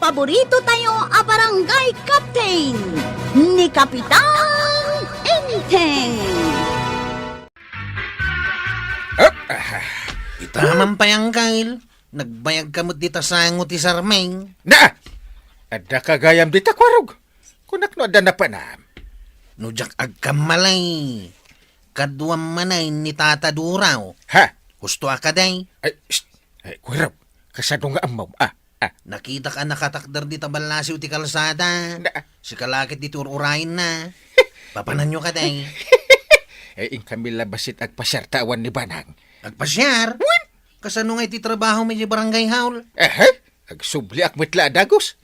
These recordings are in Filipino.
paborito tayo a barangay captain ni Kapitan Enteng. Itaman pa yang kail. Nagbayag kamot dita sa nguti sarmeng. Na! Ada kagayam dita kwarog. Kunak no ada na panam. Nujak agkamalay. Kaduam manay ni Tata Duraw. Ha? Gusto ka day. Ay, kwarog. Kasano nga amaw. Nakita ka nakatakdar dita balasiw ti kalsada. Na. Si kalakit dito urayin na. Papanan nyo ka day. Ing kami labasit agpasyartawan ni Banang. Agpasyar? Kasano nga iti trabaho may barangay haul? Agsubli ak mitla dagos.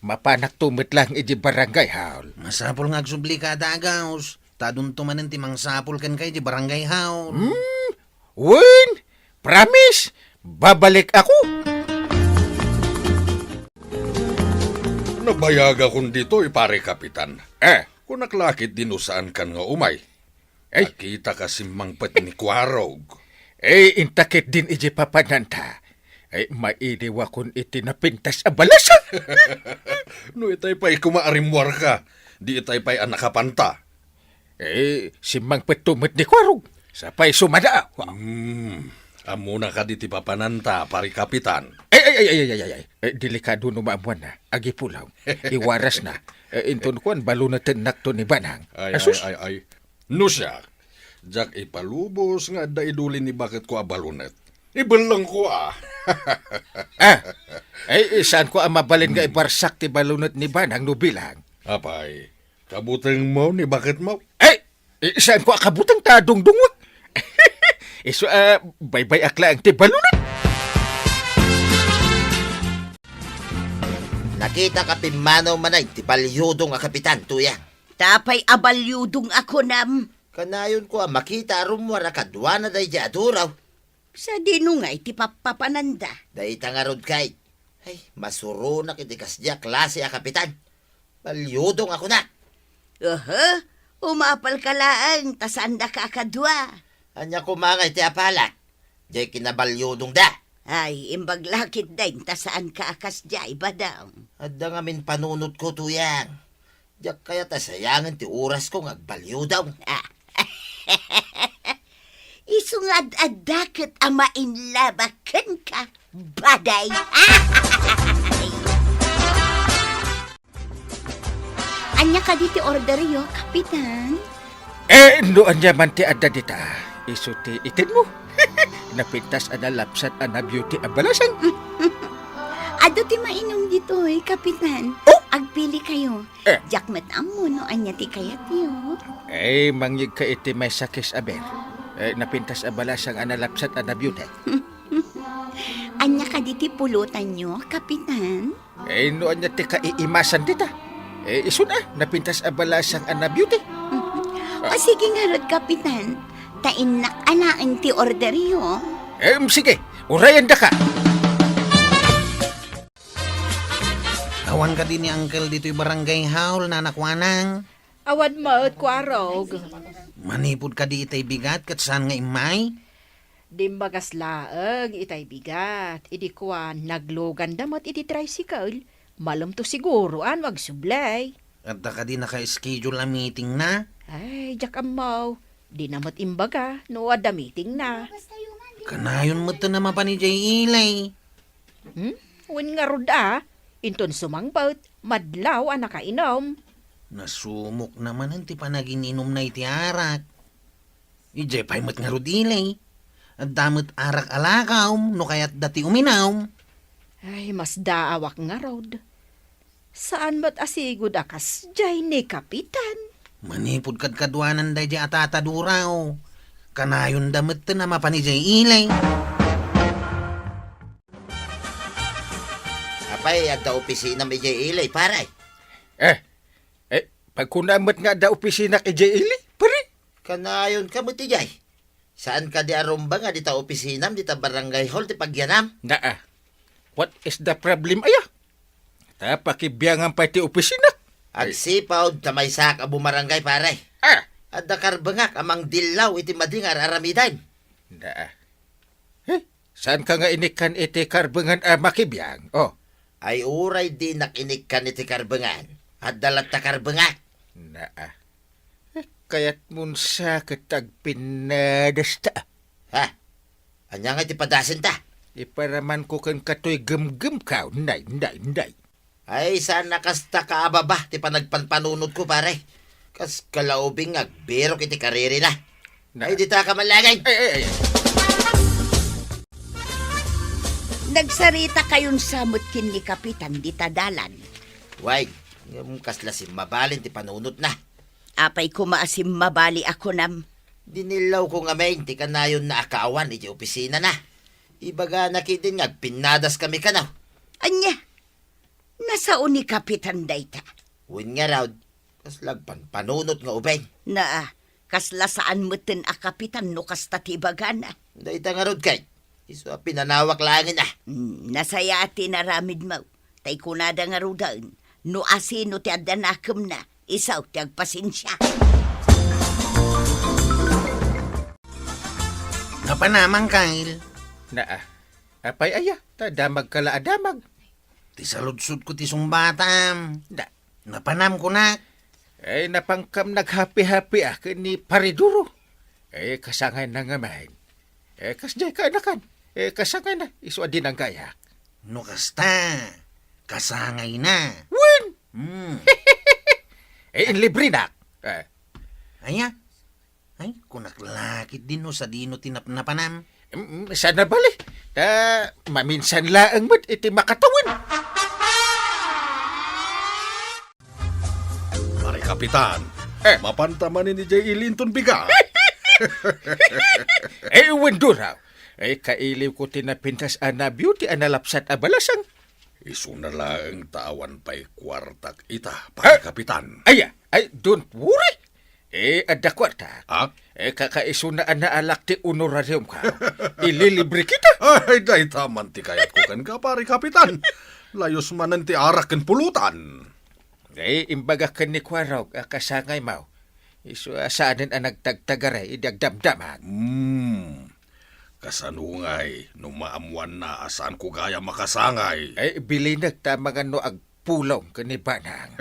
Mapanak tumit lang iji barangay haul. Masapol nga agsubli ka dagaws. Tadun tumanin ti mangsapol kan kay di barangay haul. Win! Promise! Babalik ako! Nabayag akong dito, pare kapitan. Kung naklakit dinusaan kan nga umay. Nakita kasi mangpet ni Kwarog. Intakit din iji papananta. Mainiwa kung itinapintas a balasan. No itay pa'y kumaarimwar ka. Di itay pa'y anakapanta. Si mangpet tumit ni Kwarog. Sapay sumada. Amo na ka di ti papananta, pare kapitan. Delikado no maamuan na. Agi pulaw. Iwaras na. Inton kuan balo na tenak to ni Banang. Ay. No siya. Jak ipalubos nga da iduli ni bakit ko abalunet. Ibalang ko Saan ko ang mabalin nga ibarsak ti balunot ni Banang no bilang? Apay, kabutang mo ni bakit mo? Saan ko akabutang tadong dungwag? Baybay akla ang ti balunot. Nakita ka pimanaw manay, ti balyudong nga kapitan, tuya. Tapay abalyudong ako nam. Kanayon ko makita rumwara kadwa na day aduraw. Sa dino nga iti papapananda. Day tangarod kay. Ay, masuro na kitikas niya klase a kapitan. Balyudong ako na. Umapal ka laang, tasanda ka akadwa. Anya ko mga iti apala. Day kinabalyudong da. Ay, imbaglakit din, tasaan ka akas jay badang. Adda nga min panunot ko tuyang. Diyak kaya tasayangan ti oras ko ngagbalyo daw. Isungad adakit ama inlabakan ka, baday. Anya ka diti order yo, kapitan? Noon niya man ti adda dita. Iso ti itin mo. Napintas ana lapsat ana beauty abalasan. Ado ti mainom dito kapitan. Agpili kayo. Jakmet amo no anya ti kayat yo. Mangyig ka iti may sakis aber. Napintas abalasang ana lapsat ana beauty. Anya ka diti pulutan nyo, kapitan? Noon niya ti kaiimasan dita. Iso na, napintas abalasang ana beauty. O sige nga rod, kapitan. Tainak anaan ti order yo. Sige, urayan da ka. Awan ka din ni Uncle dito'y barangay haul na nakwanang. Awad maot Kwarog. Manipod ka di itay bigat kat saan nga imay? Dimbagas laeng itay bigat. Idi kuan naglogan damot iti tricycle. Malam to siguro wag sublay. At ka di naka-schedule na meeting na? Ay, jak amaw. Di namat imbaga, no ada meeting na. Kanayon mo to naman pa ni Jay Ilay. Uwin nga rod inton sumangpaut, madlaw ang nakainom. Nasumok naman ang ti panagininom na iti arak. Ije pa'y mat nga rod Ilay. At damot arak alakaw, no kaya't dati uminaw. Ay, mas daawak nga rod. Saan ba't asigod akas, jay ni kapitan? Manipod kad kadwanan day di atata duraw. Kanayon damit na mapani Jay Ilay. Apay, adda opisina may jay ilay, paray. Pagkunamat nga da opisina kay J.L. Pari. Kanayon ka mo ti jay. Saan ka di arumba nga di ta opisinam, di ta barangay hall, di pagyanam? What is the problem, aya? Pakibiyangan pa ti opisina. Agsipaw, tamay sak abumarangay, paray. Adda karbangak amang dilaw iti madingar aramidan. Saan ka nga inikan iti karbangan makibiyang? Ay uray di nakinig ka ni ti karbangan. At dalat ta karbangak. Naa. Kaya't mun sa katag pinadasta. Ha? Anya nga ti padasin ta? Iparaman ko kan katoy gem-gem ka. Nday. Ay sana kasta kaababa ti panagpanpanunod ko pare. Kas kalaubing agbero kiti kariri na. Ay di ta ka malagay. Ay. Nagsarita kayon samot kin ni Kapitan di tadalan. Way, yung kasla si mabalin ti panunod na. Apay kumaasim mabali ako nam. Dinilaw ko nga main ti kanayon na akaawan iti opisina na. Ibaga nakidin nga pinadas kami kanaw. Anya, nasaon ni Kapitan dayta. Win nga raw, kaslag panunod nga ubay. Na, kasla saan mutin a Kapitan no kasta tibagana. Dayta nga raw kay. Iso pinanawak langin na. Nasaya ati naramid mo. Tay kunada nga rudan. No asino ti adanakam na. Isaw ti agpasensya. Napanamang, Kyle. Naa. Apay aya. Damag kala adamag. Ti saludsud ko ti sumbatam. Da. Napanam ko na. Ay napangkam naghapi-hapi ni Pariduro. Kasangay na nga mahin. Kasjay ka anakan. Kasangay na. Iswa din ang gayak. No kasta. Kasangay na. Wen! Hmm. Libre na. Aya. Ay, kunaklakit din no sa dino tinapnapanam. Sana bali. Maminsan laang mo't iti makatawan. Pare Kapitan, mapantaman ni J. Linton biga. Wendo raw. Kailiw ko tinapintas ana beauty analapsat abalasang. Isu na lang tawan pa'y kwartak ita, pare Kapitan. Ay, don't worry. Ada kwarta. Ha? Kakaiso na alak ti honorarium ka. Ililibre kita. Ay, day taman ti kayat ko kan ka, pare Kapitan. Layos manan ti arak ken pulutan. Imbaga kan ni kwaraw, kasangay mau. Iso saanin ang nagtagtagaray, idagdamdamag. Kasanungay, nung maamuan na asan ko gaya makasangay. Bili nagtamagan no agpulong kanibanang.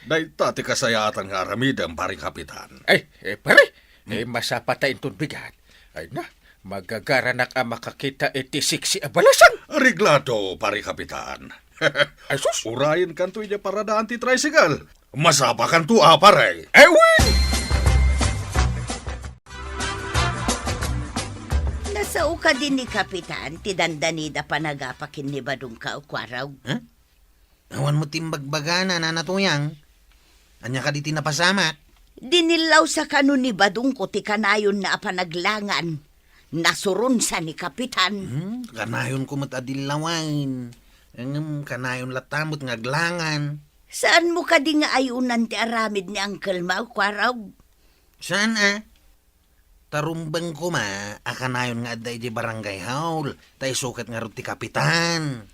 Day tati kasayatan nga aramidang, pare Kapitan. Pare, masapatayin ton bigat. Ay na, magagaranak ang makakita iti siksi abalasang. Ariglado, pare Kapitan. Ay sus! Urayin kanto niya para daan ti tricycle. Masapa kanto pare. Ewan! Nasao ka din ni Kapitan, ti dandanida panagapakin ni Badong ka o kwaraw. Awan mo timbagbagana na natuyang. Anya ka di tinapasamat. Dinilaw sa kanu ni Badong ko ti kanayon na apanaglangan. Nasurun sa ni Kapitan. Kanayon ko matadilawain. Kanayon latamot ngaglangan. Saan mo ka di nga ayunan ti aramid ni Uncle Mau, kwaraw? Saan Tarumbang ko akanayon nga aday di barangay haul. Tay sukat nga rin ti Kapitan.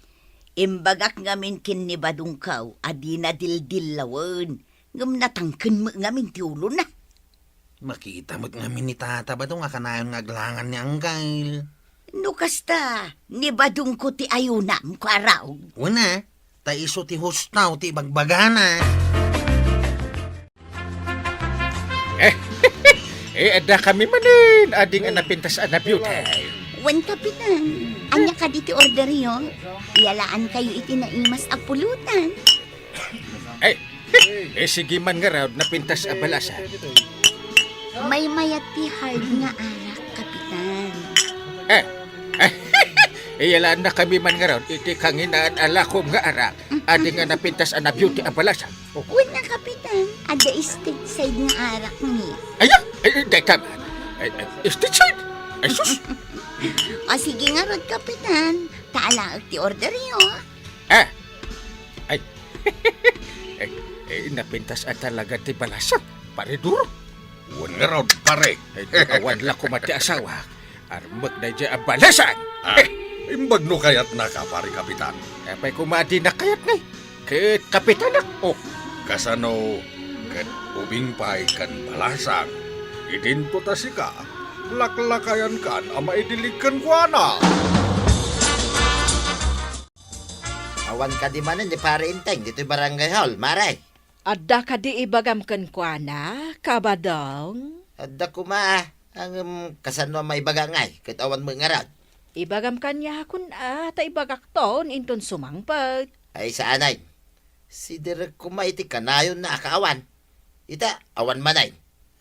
Imbagak ngamin kin ni Badong kaw, adi na dildilawan. Ngam natangkin mo ngamin ti ulo na. Makita mo't ngamin ni Tata Badong akanayon ngaglangan ni Anggail. No kasta, ni Badong ko ti ayunam, kwaraw. Wana, tay iso ti hustaw ti bagbagana. Ada kami manin. Ading napintas na beauty. Wan Kapitan, anya ka diti orderyo, iyalaan kayo iti naimas a pulutan. Sige man nga raw, napintas abalasa. May mayat ti hard nga arak, Kapitan. Iyalaan na kami man nga raw, iti kanginaan alakom nga arak. Ading nga napintas na beauty abalasa. Wan na, Kapitan, ada state side nga arak ni. Day tama. Side. Ay sus. O sige nga rod, Kapitan, taalaag ti orderyo. Napintas at talaga ti balasang. Pariduro. Wan nga raw, pare. Awan lang kumati asawa. Armag na dyan ang balasan. Imbag no kayat na ka, pare Kapitan. Kapay kumati na kayat na. Kit kapitanak. Kasano, kat ubing pa'y kan balasang. Idinto ta si ka. Laklakayan kan ama idilig kan kuana. Awan ka di manan ni pare Inteng dito'y barangay hall, maray. Adda ka di ibagam ken kuana, kabadong. Adda ko ma, ang kasano may bagangay, kat awan mo ngarad. Ibagam kanya kun ta ibagak ton inton sumangpet. Ay saanay, si Derek ko maiti kanayon na akaawan. Ita, awan manay.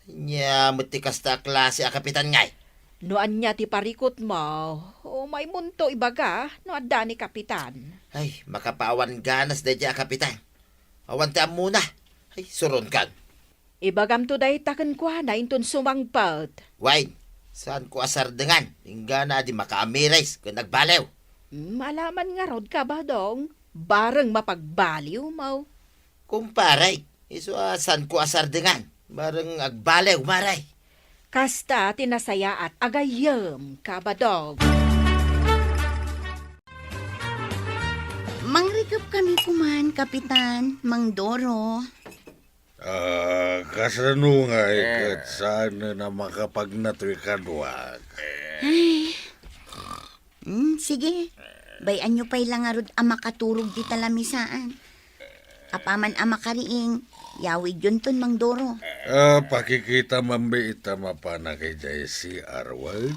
Nya matikas ta klase a kapitan ngay. Noan niya ti parikot mo, o may munto ibaga, no adda ni kapitan. Ay, makapaawan ganas da dya kapitan. Awan ta muna. Ay, suron kan. Ibagam to day taken kuana inton sumangpet. Wine, saan ko asar dengan? Ingga na di makaamirais kung nagbalew. Malaman nga rod ka ba dong? Bareng mapagbaliw mo. Kumparay, iso saan ko asar dengan? Barang agbalew, maray. Kasta tinasaya at agayem ka ba dong? Mangrikap kami kuman, Kapitan, Mang Doro. Kasano nga ikat sana na makapagnatoy kadwag. Sige. Bayan nyo pa'y lang arod ang makaturog di talamisaan. Apaman ang makariing, yawid yun ton, Mang Doro. Pakikita mambi itama pa na kay si Arwan.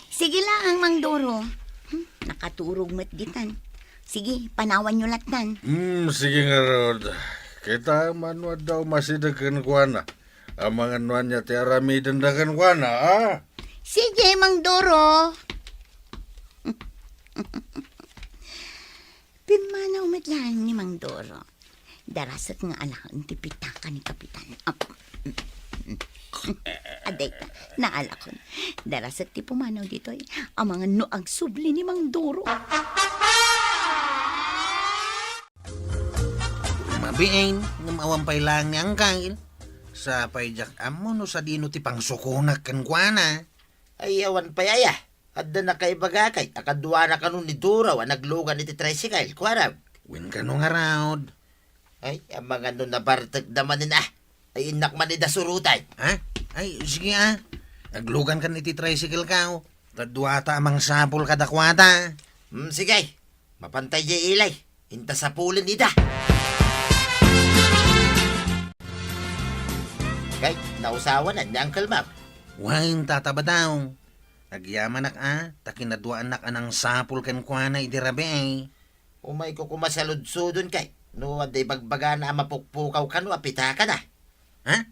Sige lang, Mang Doro. Nakaturog matgitan. Sige, panawan nyo latan. Sige nga Rod. Kita manwad daw masidagan kwa na. Ang mga nuan niya ti aramidan dagan kwa na, Sige, Mang Doro. Pimanaw matlaan ni Mang Doro. Darasat nga alahang tipitaka ni Kapitan. Aday, naala ko. Darasat ti pumanaw dito ang mga noag subli ni Mang Doro. Mabiin, ngumawampay lang ni Angkangil. Sa payjak amo no sa dino ti pangsukunak kan kuana. Ay, awan pa yaya. Adda na kay bagakay. Akadwa na kanun ni Duraw ang naglugan iti tricycle. Kuwarab. Win ka nung around. Ay, ang mga nun na bartag naman na. Ay, inak man ni dasurutay. Ha? Ay, sige Naglugan kan iti tricycle ka. Tadwata amang sapul kadakwata. Sige. Mapantay di ilay. Inta sa pulin nida. Kay, nausawa na ni Uncle Map. Wain tataba daw. Nagyaman takinadwaan nak anang sapul kan kuana idirabe Umay ko kumasaludsudon kay. No, aday bagbaga na mapukpukaw ka no, apita ka na. Ha?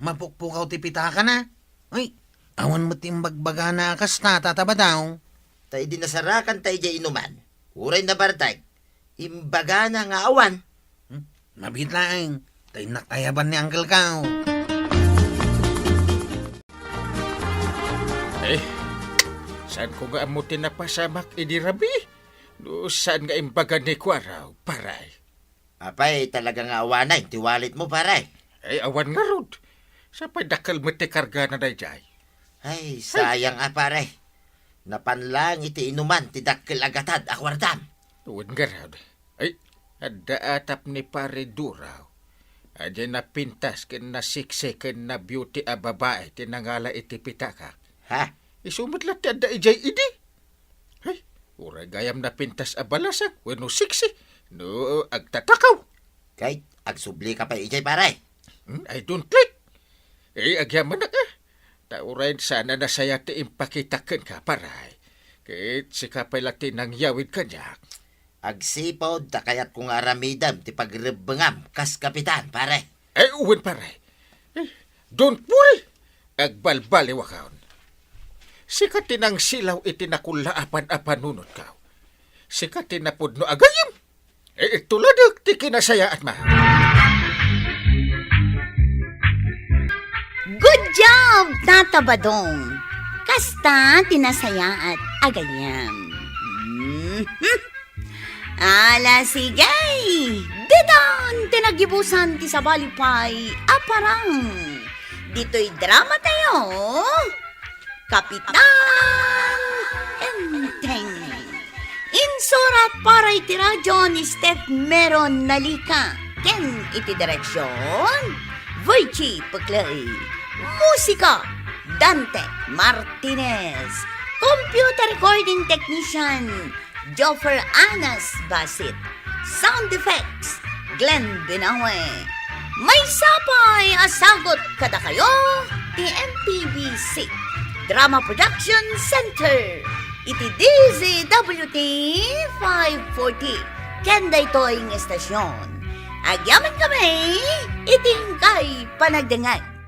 Mapukpukaw ti pitaka na? Ay, awan mo timbagbaga na kasta tataba daw. Tay dinasarakan tay di inuman. Uray na bartay. Imbaga na nga awan. Mabitlaing, tay nakayaban ni Uncle Kao. Saan ko nga amutin na pasamak idirabi? No, saan nga imbaga ni Kwaraw, paray? Apay, talaga nga awanay. Tiwalit mo, paray. Ay, awan nga rod. Sa padakal mo ti karga na dayjay. Ay, sayang paray. Napanlang iti inuman, ti dakkel agatad, akwardam. Tuwan nga rod. Ay, adda atap ni pare Duraw. Adya na pintas ken na sikse ken na beauty a babae tinangala iti pitaka. Ha? Isumatlat ti adda ijay idi. Ay, ura gayam na pintas a balasak wenno sikse. No, agtatakaw. Kay, agsubli ka pa ijay, paray. I don't like. Agyaman na ka. Tauray sana nasaya ti impakitaken ka, paray. Kahit si kapay lati nang yawid kanya. Agsipod, takayat kong aramidam, ti pagrebengam, kas kapitan, paray. Ay, uwin paray. Don't worry. Agbalbali wakaon. Sikat tinang silaw itinakula-apan apanunod ka. Sikat tinapod no agayim. Tuladag ti kinasaya at ma. Good job, Tata Badong. Kasta tinasaya at agayam. Ala sigay, didan tinagibusan ti sa balipay aparang. Dito'y drama tayo. Kapitan Enteng. Insurat para iti radyo ni Steph Meron Nalika. Ken iti direksyon, Virgie Paglay. Musika, Dante Martinez. Computer recording technician, Joffer Anas Basit. Sound effects, Glenn Binawe. May sapay asagot kada kayo, TMPBC. Drama Production Center. Iti DZWT 540. Kenday toing estasyon. Agyaman kami, iting kay panagdangan.